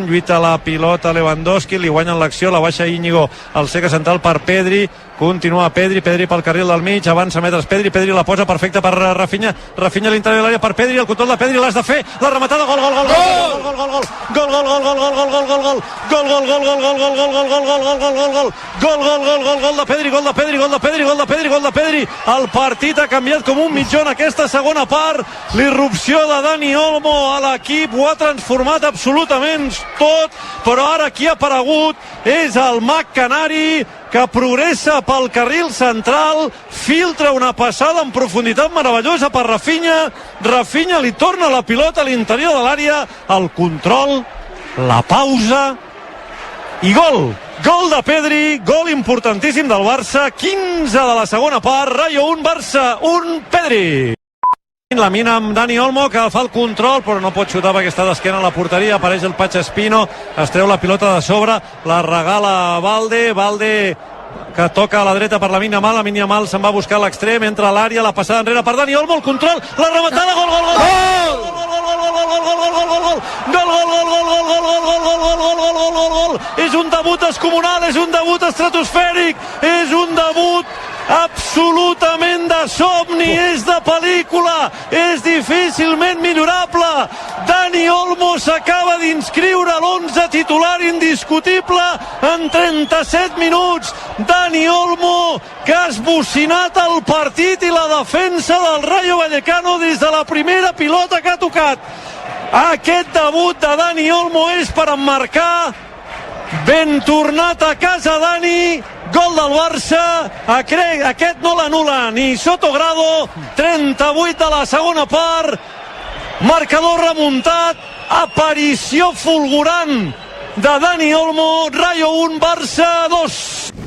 lluita la pilota Lewandowski, li guanyen l'acció, la baixa Íñigo al seca central per Pedri, continua Pedri pel carril del mig, avança metres Pedri la posa perfecta per Rafinha a l'interior de l'àrea per Pedri, el control de Pedri l'has de fer, la rematada, gol de Pedri, el partit ha canviat com un mitjó en aquesta segona part, l'irrupció de Dani Olmo a l'equip ho ha transformat absolutament tot, però ara qui ha aparegut és el mag canari que progressa pel carril central, filtra una passada en profunditat meravellosa per Rafinha li torna la pilota a l'interior de l'àrea, el control, la pausa i gol de Pedri, gol importantíssim del Barça, 15 de la segona part, Rayo 1, Barça 1, Pedri. La mina amb Dani Olmo, que fa el control, però no pot xutar perquè està d'esquena a la porteria, apareix el Pacha Espino, es treu la pilota de sobre, la regala Valde, que toca a la dreta per la Yamal se'n va a buscar l'extrem, entra a l'àrea, la passada enrere per Dani Olmo, el control, la rematada, gol! És un debut descomunal, és un debut estratosfèric, és un debut absolutament de somni, és de pel·lícula, és difícilment millorable. Dani Olmo s'acaba d'inscriure a l'11 titular indiscutible en 37 minuts. Dani Olmo, que ha esbocinat el partit i la defensa del Rayo Vallecano des de la primera pilota que ha tocat. Aquest debut de Dani Olmo és per emmarcar. Ben tornat a casa Dani, gol del Barça, aquest no l'anul·la ni Sotogrado, 38 de la segona part, marcador remuntat, aparició fulgurant de Dani Olmo, Rayo 1, Barça 2.